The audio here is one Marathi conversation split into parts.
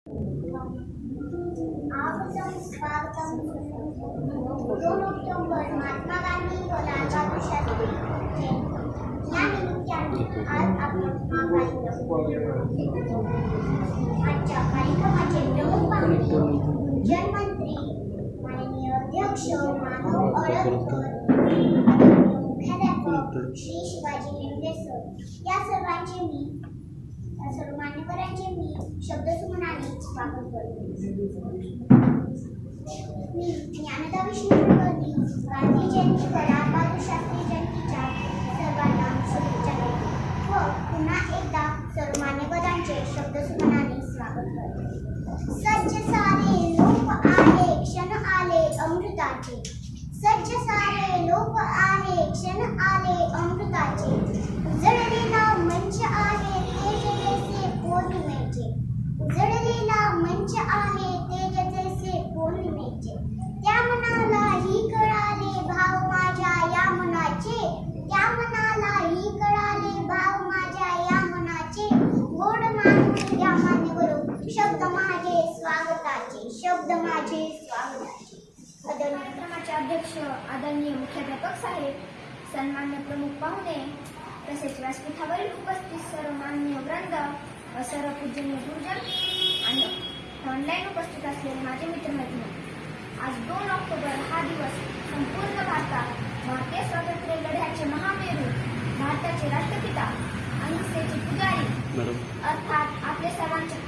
स्वागतम स्वागतम 2 ऑक्टोबर महात्मा गांधी व लाल बहादूर शास्त्री जयंती या निमित्ताने आज आपण आजच्या कार्यक्रमाचे प्रमुख पाहुणे जलमंत्री माननीय अध्यक्ष माधव अडकर मुख्याध्यापक श्री शिवाजी लेंडे सर या सर्व मान्यवरांचे मी शब्दसुमनाने स्वागत करते. मी ज्ञानदा विष्णू कुलकर्णी गांधी जयंती व लाल बहादूर शास्त्री जयंतीच्या सर्वांना शुभेच्छा देते व पुन्हा एकदा सर्व मान्यवरांचे शब्दसुमनाने स्वागत करते. सज्ज सारे लोक आहे क्षण आले अमृताचे. सज्ज सारे लोक आहे क्षण आले अमृताचे. उजळलेला मंच आहे तेज जैसे पौर्णिमेचे. उजळलेला मंच आहे तेज जैसे पौर्णिमेचे. त्या मनाला ही कळाले भाव माझ्या या मनाचे. त्या मनाला ही कळाले भाव माझ्या या मनाचे. गोड मानून या मान्यवरो शब्द माझे स्वागताचे. शब्द माझे स्वागताचे. आदरणीय कार्यक्रमाचे अध्यक्ष आदरणीय मुख्याध्यापक साहेब, सन्मान्य प्रमुख पाहुणे, तसेच व्यासपीठावरील उपस्थित सर्व माननीय वृंद, सर्व पूजनीय गुरुजन आणि ऑनलाईन उपस्थित असलेले माझे मित्रमैत्रिणी, आज 2 ऑक्टोबर हा दिवस संपूर्ण भारतात भारतीय स्वातंत्र्य लढ्याचे महामेरू, भारताचे राष्ट्रपिता, अहिंसेचे पुजारी अर्थात आपले सर्वांचे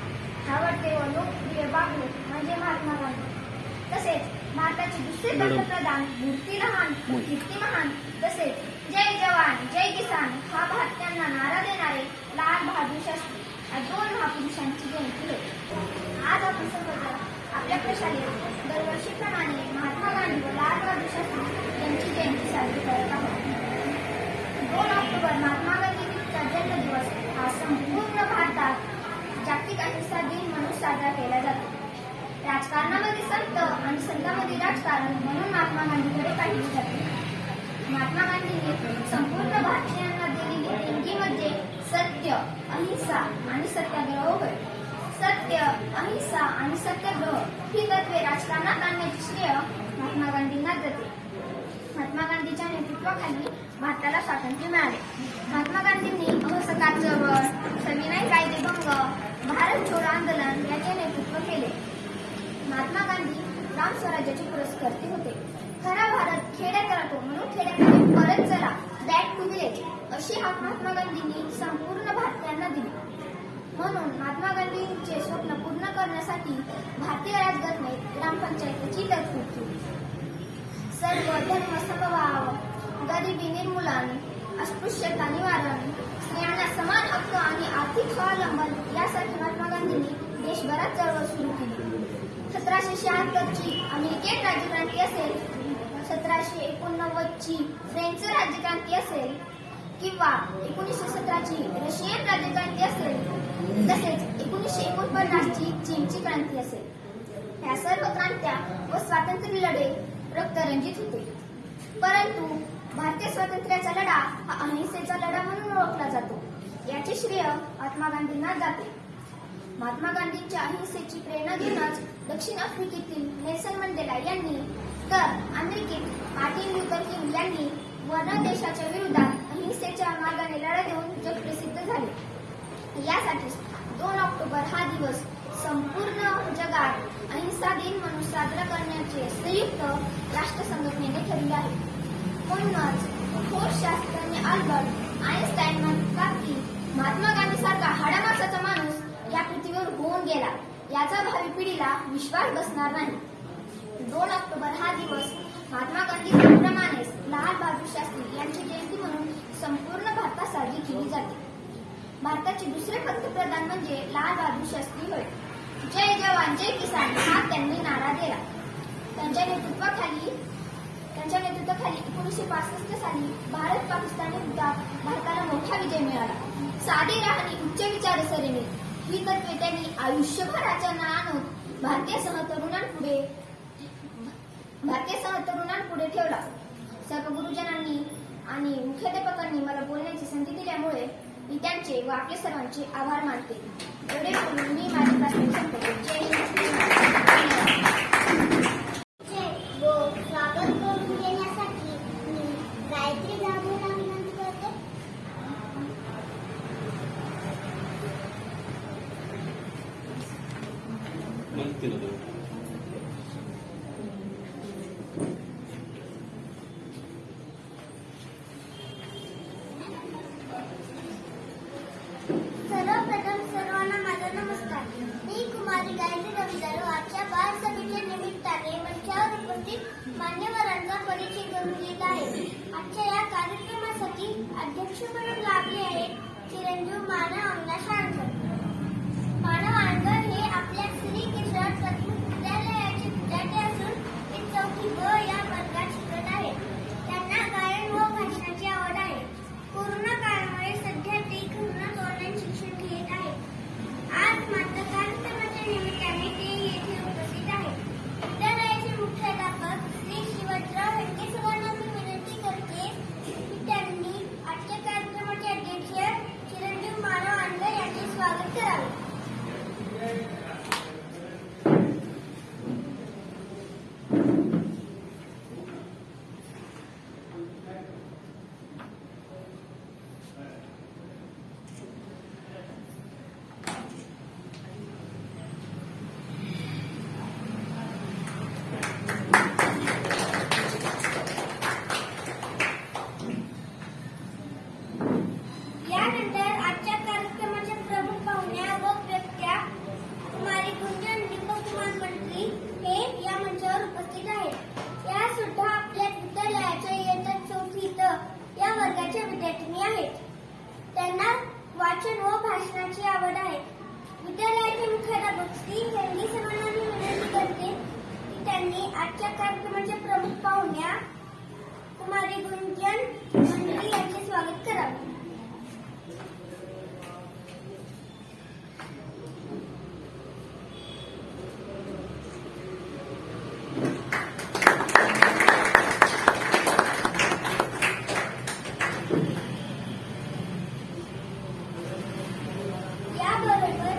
आवडते व लोकप्रिय बाबू म्हणजे महात्मा गांधी, तसेच भारताचे दुसरे पंतप्रधान मूर्ती लहान कीर्ती महान, तसेच जय जवान जय किसान हा भारतीयांना नारा देणारे लाल बहादूर शास्त्री या 2 महापुरुषांची जयंती होती. आज आपण सर्वजण आपल्या प्रशालेत दरवर्षीप्रमाणे महात्मा गांधी व लाल बहादूर शास्त्री यांची जयंती साजरी करत आहोत. 2 ऑक्टोबर महात्मा गांधींचा जन्मदिवस हा संपूर्ण भारतात जागतिक अहिंसा दिन म्हणून साजरा केला जातो. राजकारणामध्ये संत आणि संतांमध्ये राजकारण म्हणून महात्मा गांधीकडे पाहिले जाते. महात्मा गांधींनी संपूर्ण भारतीयांना दिलेली देणगी म्हणजे सत्य, अहिंसा आणि सत्याग्रह होय. सत्य, अहिंसा आणि सत्याग्रह ही तत्वे राजकारणात आणण्याचे श्रेय महात्मा गांधींना जाते. महात्मा गांधीच्या नेतृत्वाखाली भारताला स्वातंत्र्य मिळाले. महात्मा गांधींनी असहकार चळवळ, सविनय कायदेभंग, भारत छोडो आंदोलन याचे नेतृत्व केले. महात्मा गांधी ग्राम स्वराज्याचे पुरस्कर्ते होते. खरा भारत खेड्यात राहतो म्हणून खेड्याकडे परत चला, बॅक टू विलेज अशी हाक महात्मा गांधींनी संपूर्ण भारतीयांना दिली. म्हणून महात्मा गांधींचे स्वप्न पूर्ण करण्यासाठी भारतीय राज्यघटनेत ग्रामपंचायतीची तरतूद केली. सर्व धर्म समभाव, गरिबी निर्मूलन, अस्पृश्यता निवारण, स्त्रियांना समान हक्क आणि आर्थिक स्वावलंबन यासाठी महात्मा गांधींनी देशभरात चळवळ सुरू केली. 1776 ची अमेरिकन राज्यक्रांती असेल, 1789 ची फ्रेंच राज्यक्रांती असेल किंवा 1917 ची रशियन राज्यक्रांती असेल, तसेच 1949 ची चीनची क्रांती असेल, ह्या सर्व क्रांत्या व स्वातंत्र्य लढे रक्तरंजित होते. परंतु भारतीय स्वातंत्र्याचा लढा हा अहिंसेचा लढा म्हणून ओळखला जातो. याचे श्रेय महात्मा गांधींना जाते. महात्मा गांधींच्या अहिंसेची प्रेरणा घेऊनच दक्षिण आफ्रिकेतील नेल्सन मंडेला यांनी तर अमेरिकेत मार्टिन लुथर किंग यांनी वर्ण देशाच्या विरोधात अहिंसेच्या मार्गाने लढा देऊन जग प्रसिद्ध झाले. यासाठी 2 ऑक्टोबर हा दिवस संपूर्ण जगात अहिंसा दिन म्हणून साजरा करण्याचे संयुक्त राष्ट्र संघटनेने ठरविले आहे. म्हणूनच थोर शास्त्रज्ञ अल्बर्ट आइन्स्टाईन म्हणतात की महात्मा गांधी सारखा हाडामासाचा माणूस या पृथ्वीवर होऊन गेला याचा भावी पिढीला विश्वास बसणार नाही. 2 ऑक्टोबर हा दिवस महात्मा गांधींप्रमाणेच लाल बहादूर शास्त्री यांची जयंती म्हणून संपूर्ण भारतात साजरी केली जाते. भारताचे दुसरे पंतप्रधान म्हणजे लाल बहादूर शास्त्री होय. जय जवान जय किसान हा त्यांनी नारा दिला. त्यांच्या नेतृत्वाखाली 1965 साली भारत पाकिस्तान युद्धात भारताला मोठा विजय मिळाला. साधे राहणी उच्च विचारसरणी ही तत्वे त्यांनी आयुष्यभर आचरणात आणून भारतीय तरुणांपुढे ठेवला. सर्व गुरुजनांनी आणि मुख्याध्यापकांनी मला बोलण्याची संधी दिल्यामुळे मी त्यांचे व आपले सर्वांचे आभार मानते. एवढे बोलून मी माझे प्राथमिक संपवते. जय हिंद. स्वागत करून देण्यासाठी मी गायत्री जाधवला विनंती करते. सर्वप्रथम सर्वांना माझा नमस्कार. मी कुमारी गायत्री रवी जाधव आजच्या बालसभेच्या निमित्ताने मंचावर उपस्थित मान्यवरांचा परिचय करून देत आहे. आजच्या या कार्यक्रमासाठी अध्यक्ष म्हणून लाभले आहेत चिरंजीव मानव अविनाश आळकर. मानव आळकर हे आपल्या श्री केशव प्राथमिक विद्यालयाचे विद्यार्थी असून ते 4वी ब या वर्गात शिकत आहेत. त्यांना गायन व भाषणाची आवड आहे. कोरोना काळामुळे सध्या ते घरूनच ऑनलाईन शिक्षण घेत आहेत. आज मात्र कार्यक्रमाच्या निमित्ताने ते येथे उपस्थित आहेत. विद्यालयाचे मुख्याध्यापक श्री शिवाजीराव हेडके सरांना मी विनंती करते की त्यांनी आजच्या कार्यक्रमाचे अध्यक्ष चिरंजीव मानव आळकर यांचे स्वागत करावे. यानंतर आजच्या कार्यक्रमाच्या प्रमुख पाहुण्या व वक्त्या कुमारी गुंजन दीपकुमार मंत्री हे या मंचावर उपस्थित आहेत. या सुद्धा आपल्या विद्यालयाच्या इयत्ता 4वी त या वर्गाच्या विद्यार्थिनी आहेत. त्यांना वाचन व भाषणाची आवड आहे. विद्यालयाचे मुख्याध्यापक श्री हेडके सरांना मी विनंती करते की त्यांनी आजच्या कार्यक्रमाच्या प्रमुख पाहुण्या कुमारी गुंजन मंत्री यांचे स्वागत करावे. याबरोबर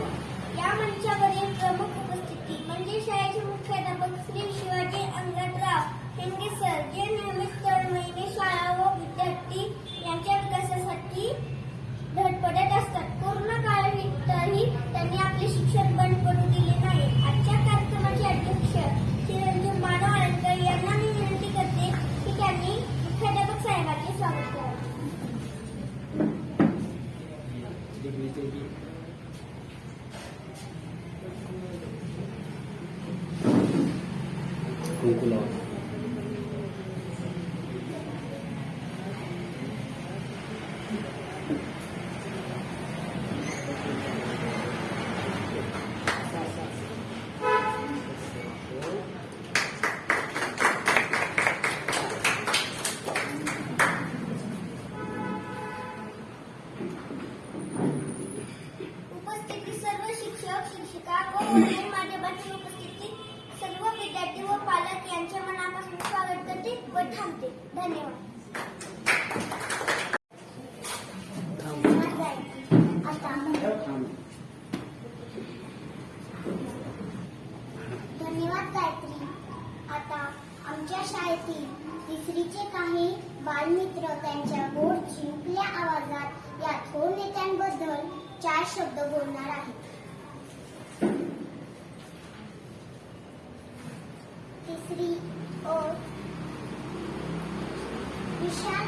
या मंचावरील प्रमुख उपस्थिती म्हणजे शाळेचे मुख्याध्यापक श्री शिवाजी अंगदराव हेडके सर, जे नियमित तळमळीने शाळा व विद्यार्थी यांच्या विकासासाठी धडपडत असतात. कोरोना काळातही त्यांनी आपले शिक्षण बंद पडू दिले नाही. आजच्या कार्यक्रमाचे अध्यक्ष चिरंजीव मानव आळकर यांना मी विनंती करते की त्यांनी मुख्याध्यापक साहेबांचे स्वागत करावे. उपस्थिती सर्व शिक्षक, शिक्षिका व ऑनलाईन माध्यमातून उपस्थिती सर्व विद्यार्थी व पालक यांचे मनापासून स्वागत करते व थांबते. धन्यवाद. धन्यवाद गायत्री. आता आमच्या शाळेतील तिसरीचे काही बालमित्र त्यांच्या गोड चिमुकल्या आवाजात या थोर नेत्यांबद्दल 4 शब्द बोलणार आहेत. तिसरी अ विशाल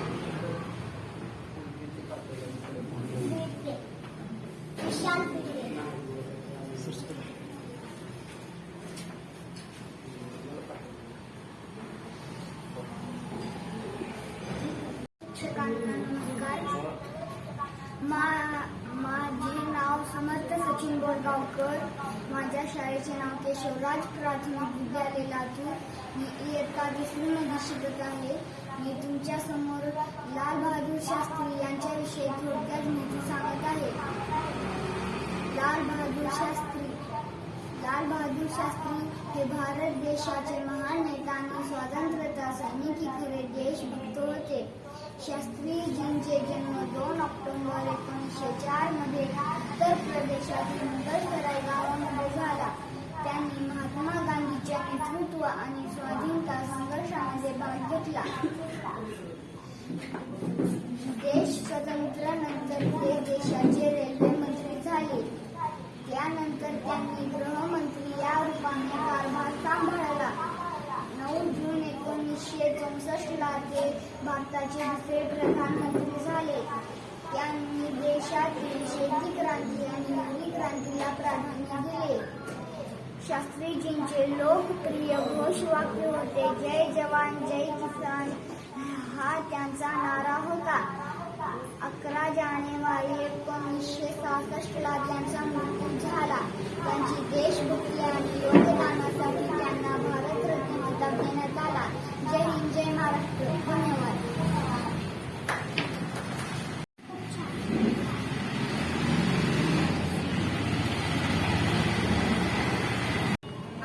भिडे. विशाल भिडे. शिक्षकांना नमस्कार. माझे नाव समर्थ सचिन बोरगावकर. माझ्या शाळेचे नाव केशवराज प्राथमिक विद्यालय लातूर. मी इयत्ता 10वी मध्ये शिकत आहे. मी तुमच्या समोर लाल बहादूर शास्त्री यांच्याविषयी थोडक्यात माहिती सांगत आहे. लाल बहादूर शास्त्री हे भारत देशाचे महान नेता आणि स्वातंत्र्य सैनिक खरे देशभक्त होते. शास्त्रीजींचे जन्म 2 ऑक्टोबर 1904 मध्ये उत्तर प्रदेशातील मुगलसराय गावामध्ये झाला. त्यांनी महात्मा गांधींच्या नेतृत्व आणि स्वाधीनता संघर्षामध्ये भाग घेतला. देश स्वातंत्र्यानंतर ते देशाचे रेल्वे मंत्री झाले. त्यानंतर त्यांनी गृहमंत्री या रूपाने कारभार सांभाळला. 9 जून 1964 ला ते भारताचे दुसरे प्रधानमंत्री झाले. त्यांनी देशातील शेती क्रांती आणि हरित क्रांतीला प्राधान्य दिले. शास्त्रीजींचे लोकप्रिय घोषवाक्य होते जय जवान जय किसान, हा त्यांचा नारा होता. 11 जानेवारी 1966 ला त्यांचा मृत्यू झाला. त्यांची देशभक्ती आणि योगदानासाठी त्यांना भारतरत्न किताब देण्यात आला. जय हिंद, जय महाराष्ट्र. धन्यवाद.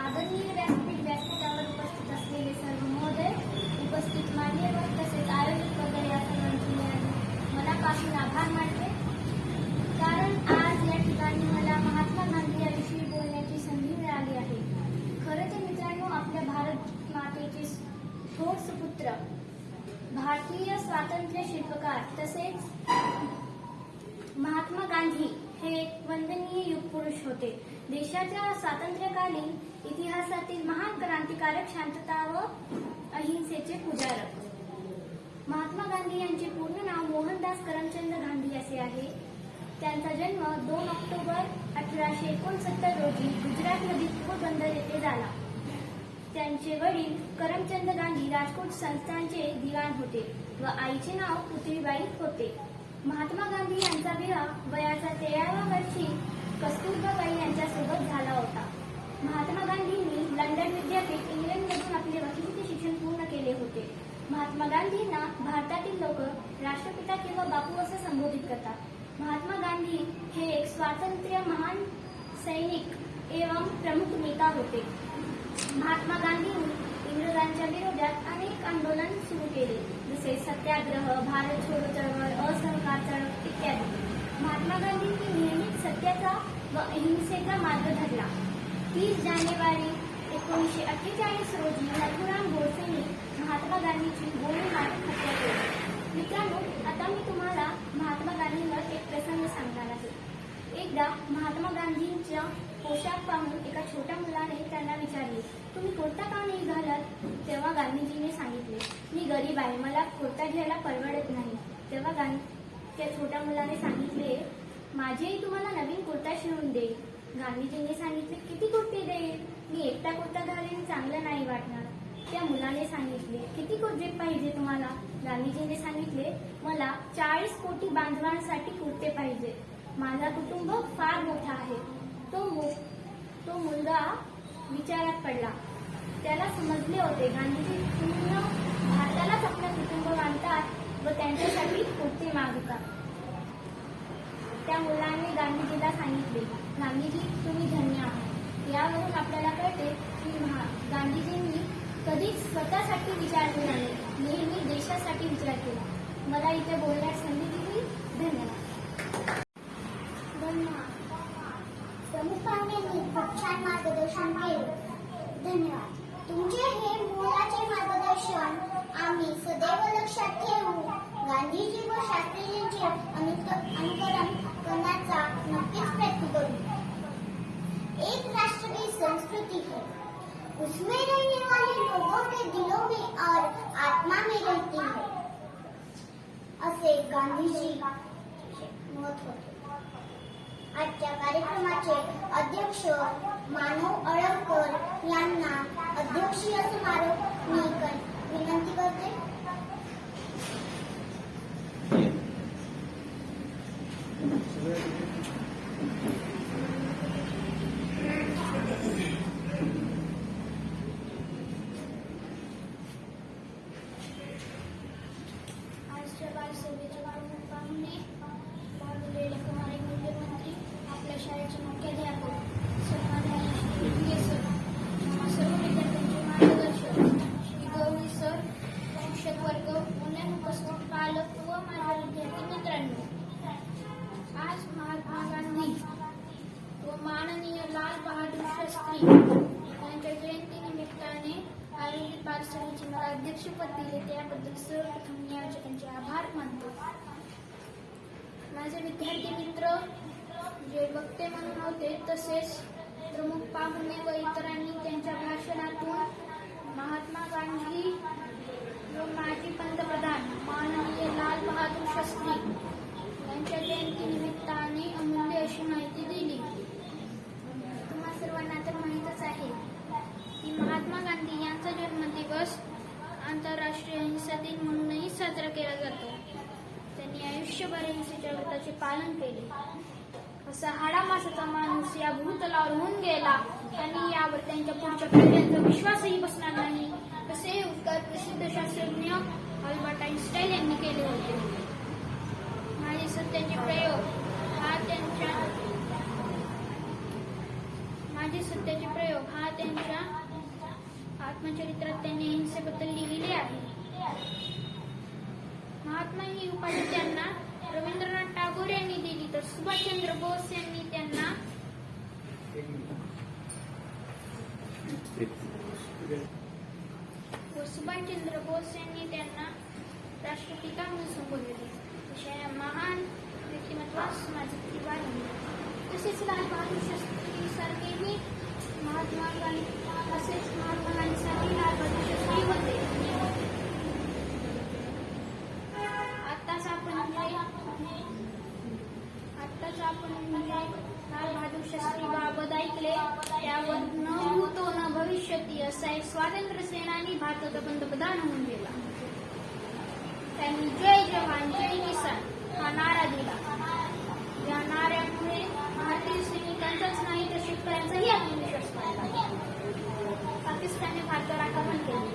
आदरणीय व्यासपीठावर उपस्थित असलेले सर्व महोदय, उपस्थित मान्यवर तसेच आयोजक वगैरे या सर्वांचे मनापासून आभार मानते. कारण आज या ठिकाणी मला महात्मा गांधी याविषयी बोलण्याची संधी मिळाली आहे. खरं तर मित्रांनो, आपल्या भारत मातेचे थोर सुपुत्र, भारतीय स्वातंत्र्य शिल्पकार तसेच महात्मा गांधी हे एक वंदनीय युगपुरुष होते. देशाच्या स्वातंत्र्यकालीन इतिहासातील महान क्रांतिकारक, शांतता व अहिंसेचे पुजारक. महात्मा गांधी यांचे पूर्ण नाव मोहनदास करमचंद गांधी असे आहे. त्यांचा जन्म 2 ऑक्टोबर 1869 रोजी गुजरातमधील पोरबंदर येथे झाला. त्यांचे वडील करमचंद गांधी राजकोट संस्थानचे दिवाण होते व आईचे नाव पुतळीबाई होते. महात्मा गांधी यांचा विवाह वयाच्या 13व्या वर्षी कस्तुरबाबाई यांच्यासोबत झाला होता. महात्मा गांधींनी लंडन विद्यापीठ इंग्लंडमधून आपले वकिलीचे शिक्षण पूर्ण केले होते. महात्मा गांधींना भारतातील लोक राष्ट्रपिता किंवा बापू असे संबोधित करतात. महात्मा गांधी हे एक स्वातंत्र्य महान सैनिक एवं प्रमुख नेता होते. महात्मा गांधींनी इंग्रजांच्या विरोधात अनेक आंदोलन सुरू केले, जसे सत्याग्रह, भारत छोडो चळवळ, असहकार चळवळ इत्यादी. महात्मा गांधींनी नेहमीच सत्याचा व अहिंसेचा मार्ग धरला. 30 जानेवारी 1948 रोजी नथुराम गोडसेंनी महात्मा गांधीची गोळी मारून हत्या केली. मित्रांनो, आता मी तुम्हाला महात्मा गांधींवर एक प्रसंग सांगणार आहे. एकदा महात्मा गांधींचा पोशाख पाहून एका छोट्या मुलाने त्यांना विचारले, तुम्ही कुर्ता का नाही घालत? तेव्हा गांधीजीने सांगितले, मी गरीब आहे, मला कुर्ता घ्यायला परवडत नाही. तेव्हा त्या छोट्या मुलाने सांगितले, माझेही तुम्हाला नवीन कुर्ता शिवून देईल. गांधीजींनी सांगितले, किती कुर्ते देईल? मी एकटा कुर्ता घालेन, चांगलं नाही वाटणार. त्या मुलाने सांगितले, किती कुर्ते पाहिजे तुम्हाला? गांधीजींनी सांगितले, मला 40 कोटी बांधवांसाठी कुर्ते पाहिजे. माझा कुटुंब फार मोठा आहे. तो मुलगा विचारात पडला. त्याला समजले होते गांधीजी पूर्ण भारतालाच आपलं कुटुंब मानतात व त्यांच्यासाठी कुर्ते मागतात. त्या मुलाने गांधीजीला सांगितले, गांधीजी तुम्ही धन्य आहात. यावरून आपल्याला कळते की गांधीजींनी कधीच स्वतःसाठी विचार केला नाही, नेहमी देशासाठी विचार केला. मला इथे बोलण्यास संधी दिली. धन्यवाद. प्रमुख पाहुण्यांनी खूप छान मार्गदर्शन केले. धन्यवाद. तुमचे हे मोलाचे मार्गदर्शन आम्ही सदैव लक्षात ठेवू. गांधीजी व शास्त्रीजींचे अनुकरण करण्याचा नक्कीच प्रयत्न करू. एक राष्ट्र की संस्कृति है, उसमें रहने वाले लोगों के दिलों में और आत्मा में रहती है, असे गांधीजी मत होते. आजच्या कार्यक्रमाचे अध्यक्ष मानव अळवकर यांना अध्यक्षीय समारोप मी विनंती करते. आजच्या बालसभेचे प्रमुख पाहुणे, पाहिलेले कुमारी मुख्यमंत्री, आपल्या शाळेचे मुख्याध्यापक, सन्माननीय श्री विखे सर, सर्व विद्यार्थ्यांचे मार्गदर्शक श्री गौरी सर, बहादूर शास्त्री यांच्या जयंतीनिमित्ताने आयोजित बालसभेचे मला अध्यक्षपद दिले त्याबद्दल सर्वप्रथम मी आयोजकांचे आभार मानतो. माझे विद्यार्थी मित्र जे वक्ते म्हणून होते तसेच प्रमुख पाहुणे व इतरांनी त्यांच्या भाषणातून महात्मा गांधी व माजी पंतप्रधान माननीय लाल बहादूर शास्त्री यांच्या जयंतीनिमित्ताने अमूल्य अशी माहिती दिली. तुम्हा सर्वांना तर माहीतच आहे की महात्मा गांधी यांचा जन्मदिवस आंतरराष्ट्रीय अहिंसा दिन म्हणूनही साजरा केला जातो. त्यांनी आयुष्यभर अहिंसेच्या व्रताचे पालन केले. असा हाडामासाचा माणूस या भूतलावर होऊन गेला आणि यावर त्यांच्या पुढच्या पिढ्यांचा विश्वासही बसणार नाही असे उत्तर प्रसिद्ध शास्त्रज्ञ अल्बर्ट आइन्स्टाईन यांनी केले होते. माझे सत्याचे प्रयोग हा त्यांच्या आत्मचरित्रात त्यांनी अहिंसेबद्दल लिहिले आहे. महात्मा ही उपाधी त्यांना रवींद्रनाथ टागोर यांनी दिली तर सुभाषचंद्र बोस यांनी त्यांना राष्ट्रपिता म्हणून संबोधले. अशा महान व्यक्तिमत्वास माझी किंवा आहे. तसेच लाल बहादूर शास्त्री सारखेही महात्मा गांधी सारखे लाल बहादूर शास्त्री होते. आत्ताच आपण लाल बहादूर शास्त्री बाबत ऐकले त्यावर न भूतो न भविष्यती असा एक स्वातंत्र्य सेनानी भारताचा पंतप्रधान होऊन गेला. त्यांनी जय जवान जय किसान हा नारा दिला. या नाऱ्यामुळे भारतीय सैनिकांचाच नाही तर शेतकऱ्यांचाही आत्मविश्वास वाढला. पाकिस्तानने भारतावर आक्रमण केले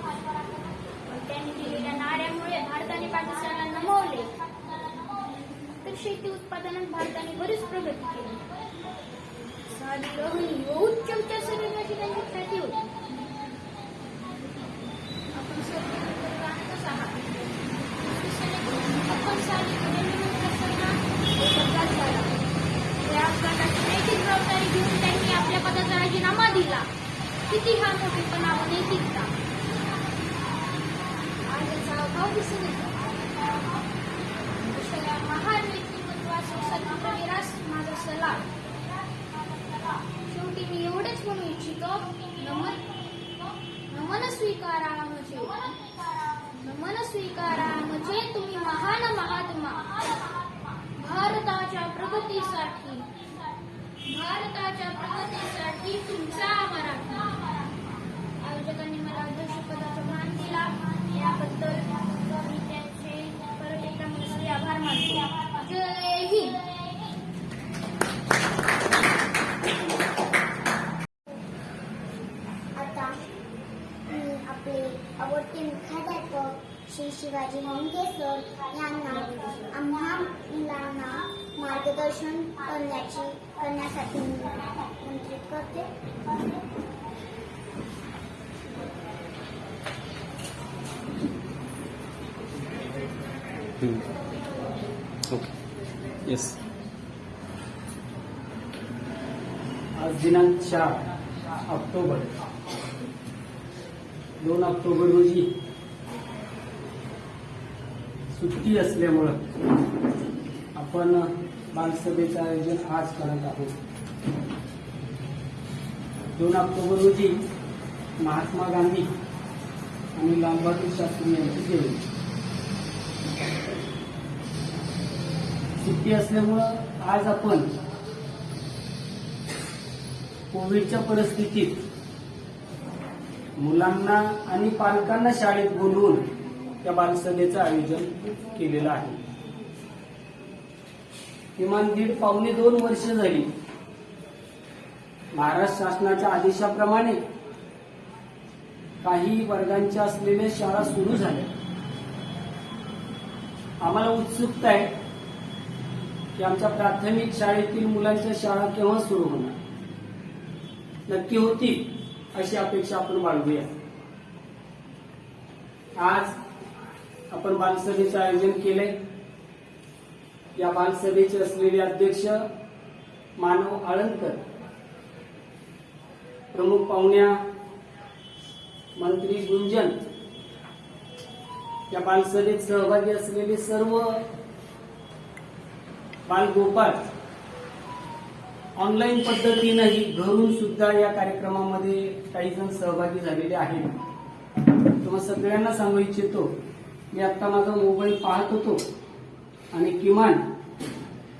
पण त्यांनी दिलेल्या नाऱ्यामुळे भारताने पाकिस्तानला नमवले तर शेती उत्पादनात भारताने बरीच प्रगती केली. साधी रोहिणी व उच्च शरीराची त्यांची ख्याती होती. आपण जाणतच आहात. अपघाताची नैतिक जबाबदारी घेऊन त्यांनी आपल्या पदाचा राजीनामा दिला. किती हा मोठेपणा व नैतिकता आज याचा अभाव दिसून येतो. अशा महान व्यक्तिमत्वास सद्गुणवीरास माझा सलाम. शेवटी मी एवढेच म्हणू इच्छितो नमन स्वीकारा म्हणजे तुम्ही महान महात्मा. भारताच्या प्रगतीसाठी तुमचा मराठा. आयोजकांनी मला अध्यक्षपदाचा मान दिला याबद्दल मी त्यांचे परत एकदा मनस्वी आभार मानतो. जय हिंद. आता मी आपले आवडते मुख्याध्यापक श्री शिवाजी मुंगे सर यांना आम्हा मुलांना मार्गदर्शन करण्यासाठी आमंत्रित करते. ओके. येस. आज दिनांक 4 ऑक्टोबर 2 ऑक्टोबर रोजी सुट्टी असल्यामुळं आपण बालसभेचं आयोजन आज करत आहोत. 2 ऑक्टोबर रोजी महात्मा गांधी आणि लाल बहादूर शास्त्री यांची जयंती. सुट्टी असल्यामुळं आज आपण कोविडच्या परिस्थितीत मुलांना आणि पालकांना शाळेत बोलवून त्या बालसभेचं आयोजन केलेलं आहे. किमान 1.5-2 वर्ष झाली महाराष्ट्र शासनाच्या आदेशाप्रमाणे काही वर्गांच्या असलेल्या शाळा सुरू झाल्या. आम्हाला उत्सुकता आहे की आमच्या प्राथमिक शाळेतील मुलांच्या शाळा केव्हा सुरू होणार. नक्की होतील अशी अपेक्षा आपण बाळगूया. आज आपण बालसभेचं आयोजन केलंय. या बालसभेचे असलेले अध्यक्ष मानव आळंदकर प्रमुख पाहुण्या मंत्री गुंजन, या बालसभेत सहभागी असलेले सर्व बालगोपाळ ऑनलाईन पद्धतीनेही घरून सुद्धा या कार्यक्रमामध्ये काही जण सहभागी झालेले आहेत. तुम्हा सगळ्यांना सांगू इच्छितो, मी आता माझा मोबाईल पाहत होतो आणि किमान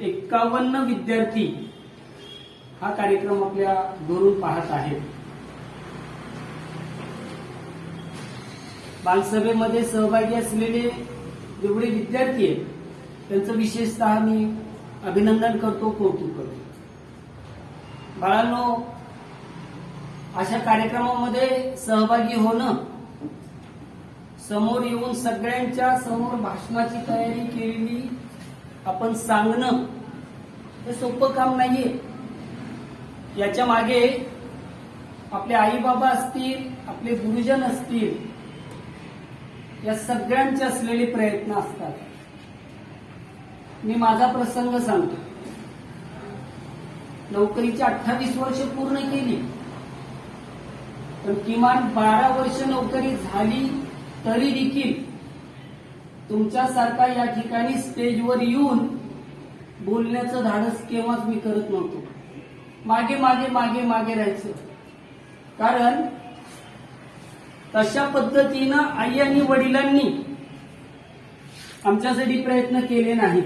51 विद्यार्थी हा कार्यक्रम आपल्या घरून पाहत आहेत. बालसभेमध्ये सहभागी असलेले जेवढे विद्यार्थी आहेत त्यांचं विशेषतः मी अभिनंदन करतो, कौतुक करतो. बाळांनो, अशा कार्यक्रमामध्ये सहभागी होणं, समोर येऊन सगळ्यांच्या समोर भाषणाची तयारी केलेली आपण सांगणं हे सोपं काम नाहीये. याच्या मागे आपले आई बाबा असतील, आपले गुरुजन असतील, या सगळ्यांचे असलेले प्रयत्न असतात. मी माझा प्रसंग सांगतो. नोकरीची 28 वर्ष पूर्ण केली, पण किमान 12 वर्ष नोकरी झाली तरी देखील तुमच्यासारखा या ठिकाणी स्टेजवर येऊन बोलण्याचं धाडस केव्हाच मी करत नव्हतो. मागे मागे मागे मागे राहायचं. कारण तशा पद्धतीनं आई आणि वडिलांनी आमच्यासाठी प्रयत्न केले नाही.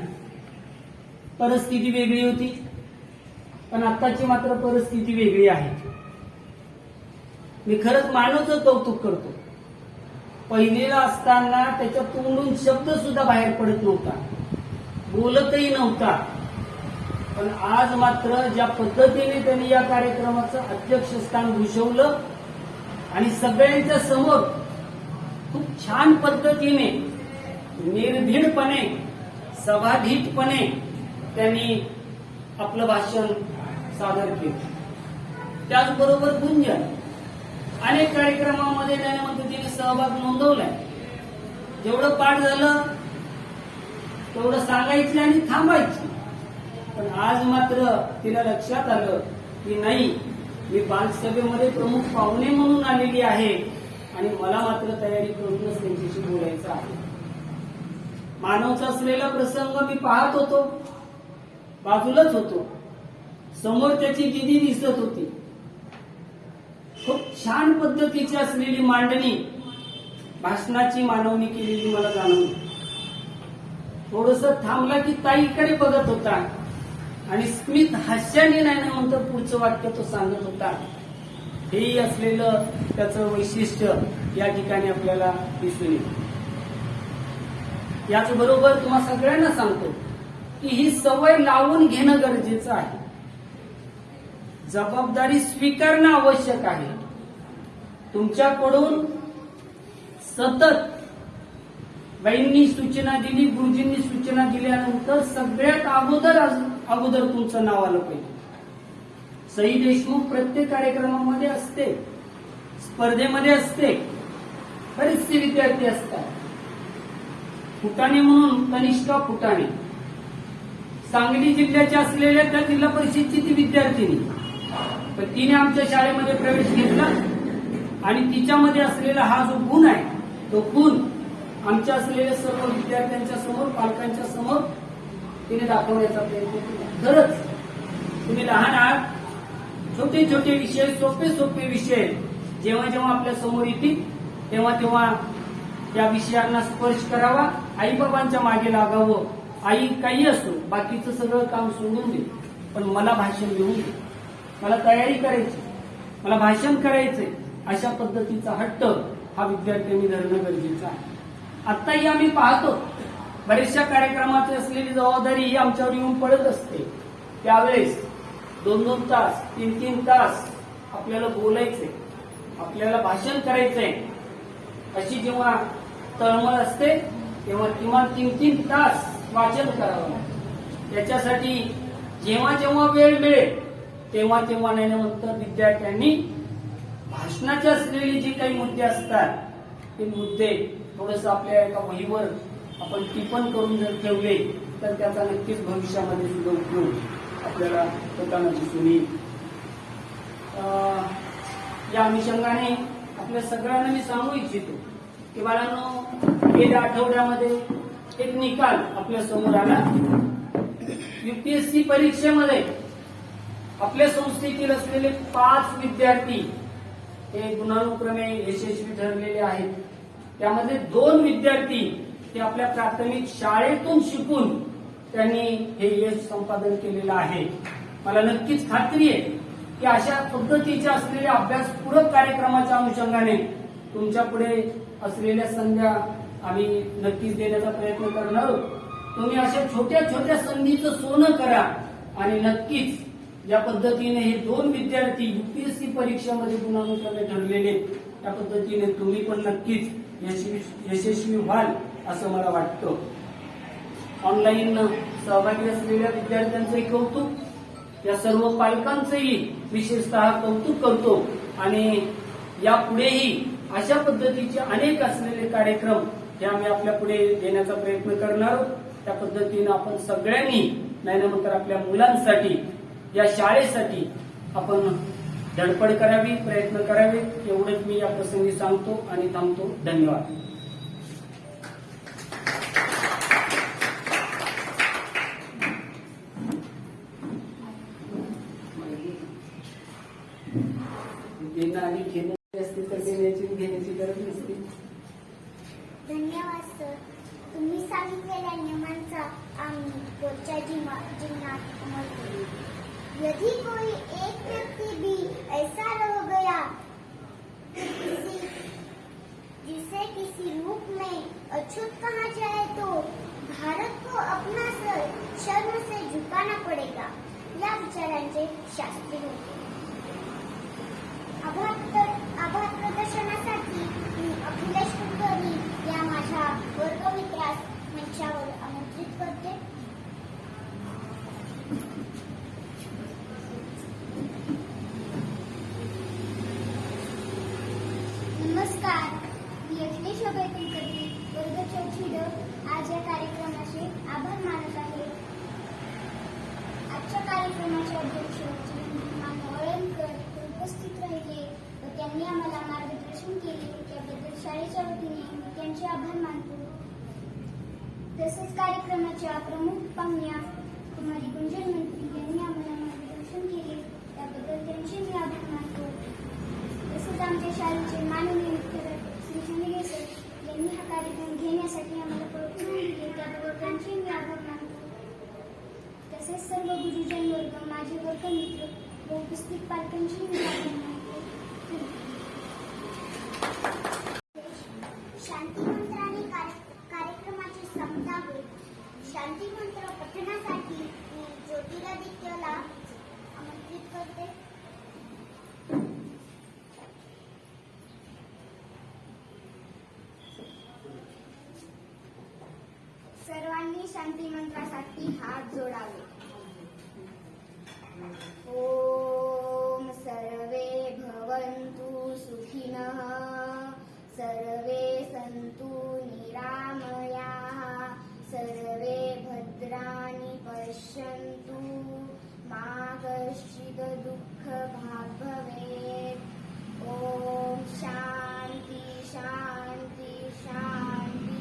परिस्थिती वेगळी होती, पण आताची मात्र परिस्थिती वेगळी आहे. मी खरंच मानवचं कौतुक करतो. पहिलीला असताना त्याच्या तोंडून शब्द सुद्धा बाहेर पडत नव्हता, बोलतही नव्हता. पण आज मात्र ज्या पद्धतीने त्यांनी या कार्यक्रमाचं अध्यक्षस्थान भूषवलं आणि सगळ्यांच्या समोर खूप छान पद्धतीने, निर्भीडपणे, सभाधीटपणे त्यांनी आपलं भाषण सादर केलं. त्याचबरोबर गुंजन अनेक कार्यक्रमामध्ये त्याने पद्धतीने सहभाग नोंदवलाय. जेवढं पाठ झालं तेवढं सांगायचं आणि थांबायची. पण आज मात्र तिला लक्षात आलं की नाही, मी बालसभेमध्ये प्रमुख पाहुणे म्हणून आलेली आहे आणि मला मात्र तयारी करूनच त्यांच्याशी बोलायचं आहे. मानवचा असलेला प्रसंग मी पाहत होतो, बाजूलाच होतो. समोर त्याची दिदी दिसत होती. खूप छान पद्धतीची असलेली मांडणी, भाषणाची मानवणी केलेली मला जाणवली. थोडस थांबला की ताईकडे बघत होता आणि स्मित हास्याने नाही ना म्हणतो पुढचं वाक्य तो सांगत होता. हेही असलेलं त्याचं वैशिष्ट्य या ठिकाणी आपल्याला दिसून येतं. याचबरोबर तुम्हा सगळ्यांना सांगतो की ही सवय लावून घेणं गरजेचं आहे. जबाबदारी स्वीकारणं आवश्यक आहे. तुमच्याकडून सतत बाईंनी सूचना दिली, गुरुजींनी सूचना दिल्यानंतर सगळ्यात अगोदर तुमचं नाव आलं पाहिजे. सई देशमुख प्रत्येक कार्यक्रमामध्ये असते, स्पर्धेमध्ये असते, बरेचसे विद्यार्थी असतात. फुटाणे म्हणून कनिष्ठा फुटाणे सांगली जिल्ह्याच्या असलेल्या त्या जिल्हा परिषदची ती विद्यार्थिनी, पण तिने आमच्या शाळेमध्ये प्रवेश घेतला आणि तिच्यामध्ये असलेला हा जो गुण आहे तो गुण आमच्या असलेल्या सर्व विद्यार्थ्यांच्या समोर, पालकांच्या समोर तिने दाखवण्याचा प्रयत्न केला. खरंच तुम्ही लहान आहात. छोटे छोटे विषय, सोपे सोपे विषय जेव्हा जेव्हा आपल्या समोर येतील तेव्हा तेव्हा या विषयांना स्पर्श करावा. आईबाबांच्या मागे लागावं. आई काही असो, बाकीचं सगळं काम सोडून दे, पण मला भाषण घेऊन दे, मला तयारी करायची, मला भाषण करायचंय, अशा पद्धतीचा हट्ट हा विद्यार्थ्यांनी धरणं गरजेचं आहे. आत्ताही आम्ही पाहतो बऱ्याचशा कार्यक्रमाची असलेली जबाबदारी ही आमच्यावर येऊन पडत असते. त्यावेळेस 2-2 तास, 3-3 तास आपल्याला बोलायचंय, आपल्याला भाषण करायचंय, अशी जेव्हा तळमळ असते तेव्हा किमान 3-3 तास वाचन करावं. त्याच्यासाठी जेव्हा जेव्हा वेळ मिळेल तेव्हा तेव्हा नाही म्हणतात विद्यार्थ्यांनी भाषणाचे असलेले जे काही मुद्दे असतात ते मुद्दे थोडस आपल्या एका वहीवर आपण टिपण करून जर ठेवले तर त्याचा नक्कीच भविष्यामध्ये सुद्धा उपयोग आपल्याला होताना दिसून येईल. या अनुषंगाने आपल्या सगळ्यांना मी सांगू इच्छितो की बाळांनो, गेल्या आठवड्यामध्ये एक निकाल आपल्या समोर आला. युपीएससी परीक्षेमध्ये आपल्या संस्थेतील असलेले 5 विद्यार्थी हे गुणानुक्रमे यशस्वी ठरलेले आहेत. त्यामध्ये 2 विद्यार्थी ते आपल्या प्राथमिक शाळेतून शिकून त्यांनी हे यश संपादन केलेलं आहे. मला नक्कीच खात्री आहे की अशा पद्धतीच्या असलेल्या अभ्यासपूरक कार्यक्रमाच्या अनुषंगाने तुमच्या पुढे असलेल्या संध्या आम्ही नक्कीच देण्याचा प्रयत्न करणार आहोत. तुम्ही अशा छोट्या छोट्या संधीचं सोनं करा आणि नक्कीच या पद्धतीने हे 2 विद्यार्थी युपीएससी परीक्षेमध्ये गुणानुक्रमे ठरलेले, त्या पद्धतीने तुम्ही पण नक्कीच यशस्वी व्हाल असं मला वाटतं. ऑनलाईन सहभागी असलेल्या विद्यार्थ्यांचंही कौतुक, या सर्व पालकांचंही विशेषतः कौतुक करतो आणि यापुढेही अशा पद्धतीचे अनेक असलेले कार्यक्रम हे आम्ही आपल्या पुढे देण्याचा प्रयत्न करणार आहोत. त्या पद्धतीनं आपण सगळ्यांनी नाही तर आपल्या मुलांसाठी, या शाळेसाठी आपण धडपड करावी, प्रयत्न करावे, एवढंच मी या प्रसंगी सांगतो आणि थांबतो. धन्यवाद. देणं आणि घेणं असते तर देण्याची घेण्याची गरज नसते. धन्यवाद सर. तुम्ही सांगितलेल्या नियमांचा आम्ही रोजच्या जीवनात अंमल करू. यदि कोई एक व्यक्ति भी ऐसा रह गया जिसे किसी रूप में अछूत कहा जाए तो भारत को अपना सर शर्म से झुकाना पड़ेगा. या विचारांचे शास्त्री होते. आभार प्रदर्शनासाठी मी अखिलेश कुलकर्णी या माझ्या वर्गमित्रास मंचावर आमंत्रित करते. नमस्कार, मी अखिलेश अभय कुलकर्णी, वर्ग 4 ड आज या कार्यक्रमाचे आभार मानत आहे. आजच्या कार्यक्रमाचे अध्यक्ष मानवळणकर उपस्थित राहिले व त्यांनी आम्हाला मार्गदर्शन केले, त्याबद्दल शाळेच्या वतीने मी त्यांचे आभार मानतो. तसेच कार्यक्रमाच्या प्रमुख पाहुण्या कुमारी गुंजन मंत्री यांनी आम्हाला मार्गदर्शन केले, त्याबद्दल त्यांचे मी आभार मानतो. तसेच आमच्या शाळेचे माननीय मित्र श्री संजय सर यांनी हा कार्यक्रम घेण्यासाठी आम्हाला प्रोत्साहन दिले, त्याबद्दल त्यांचे मी आभार मानतो. तसेच सर्व गुरुजन वर्ग, माझे वर्गमित्र व उपस्थित पालकांचे मी आभार मानतो. शांती मंत्राने कार्यक्रमाची समता होईल. शांती मंत्र पठणासाठी मी ज्योतिरादित्यला आमंत्रित करते. सर्वांनी शांती मंत्रासाठी हात जोडावे. ओम सर्वे भवन्तु सुखिनः, सर्वे सन्तु निरामयाः, सर्वे भद्राणि पश्यन्तु, मा कश्चित् दुःखभाग् भवेत्. ओम शांती शांती शांती.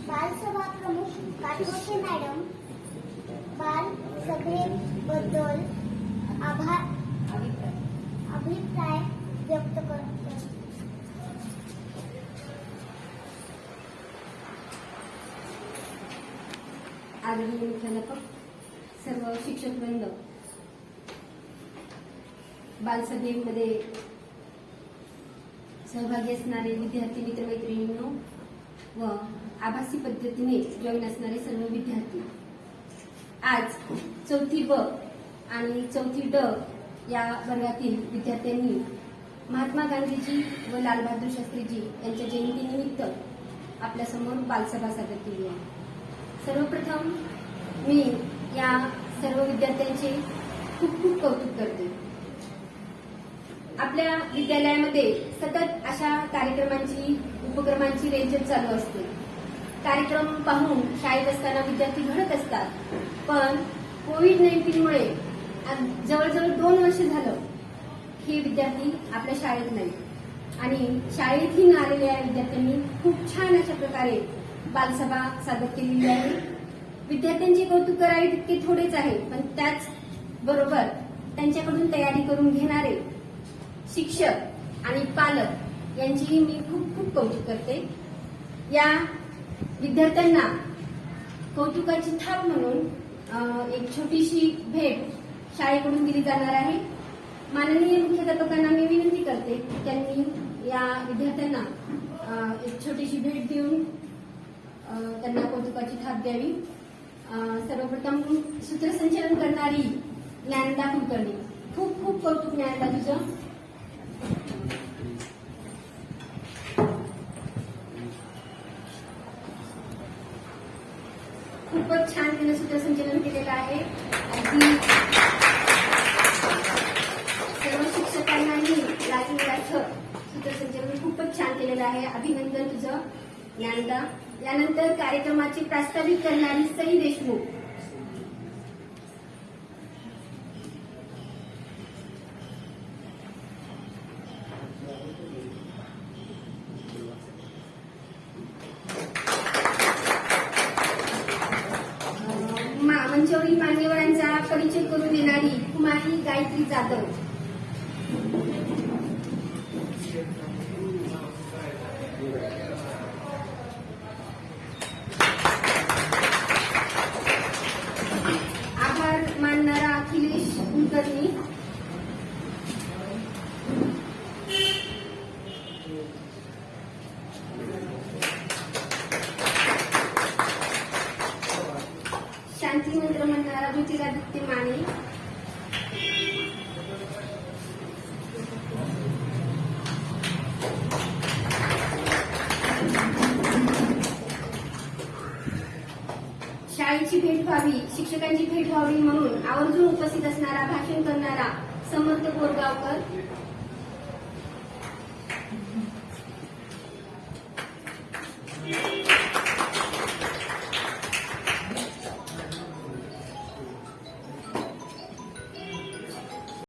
बालसभा प्रमुख काटोसे मॅडम बाल सभेबद्दल अभिप्राय व्यक्त करतात. आदरणीय मुख्याध्यापक, सर्व शिक्षकवृंद, बालसभेमध्ये सहभागी असणारे विद्यार्थी मित्रमैत्रिणींनो व आभासी पद्धतीने जॉईन असणारे सर्व विद्यार्थी, आज 4थी ब आणि 4थी ड या वर्गातील विद्यार्थ्यांनी महात्मा गांधीजी व लालबहादूर शास्त्रीजी यांच्या जयंतीनिमित्त आपल्यासमोर बालसभा सादर केली आहे. सर्वप्रथम मी या सर्व विद्यार्थ्यांचे खूप खूप कौतुक करते. आपल्या विद्यालयामध्ये सतत अशा कार्यक्रमांची उपक्रमांची रेंजच चालू असते. कार्यक्रम पाहून शाळेत असताना विद्यार्थी घडत असतात, पण कोविड-19 जवळजवळ 2 वर्ष झालं हे विद्यार्थी आपल्या शाळेत नाही. आणि शाळेतही न आलेल्या विद्यार्थ्यांनी खूप छान अशा प्रकारे बालसभा सादर केलेली आहे. विद्यार्थ्यांचे कौतुक करावे तितके थोडेच आहे, पण त्याच बरोबर त्यांच्याकडून तयारी करून घेणारे शिक्षक आणि पालक यांचीही मी खूप खूप कौतुक करते. या विद्यार्थ्यांना कौतुकाची थाप म्हणून एक छोटीशी भेट शाळेकडून दिली जाणार आहे. माननीय मुख्याध्यापकांना मी विनंती करते की त्यांनी या विद्यार्थ्यांना एक छोटीशी भेट देऊन त्यांना कौतुकाची थाप द्यावी. सर्वप्रथम सूत्रसंचलन करणारी ज्ञानदा कुलकर्णी. खूप खूप कौतुक ज्ञानदा तुझं. खूपच छान तिने सूत्रसंचलन केलेलं आहे. अगदी सर्व शिक्षकांनाही लागेल असं सूत्रसंचलन खूपच छान केलेलं आहे. अभिनंदन तुझं ज्ञानदा. यानंतर कार्यक्रमाचे प्रास्ताविक करणारी सई देशमुख. मंचवरील मान्यवरांचा परिचय करून देणारी कुमारी गायत्री जाधव. आभार मानणारा अखिलेश कुलकर्णी. शांती मंत्र म्हणणारा ज्योतिरादित्य माने. शाळेची भेट व्हावी, शिक्षकांची भेट व्हावी म्हणून आवर्जून उपस्थित असणारा, भाषण करणारा समर्थ बोरगावकर.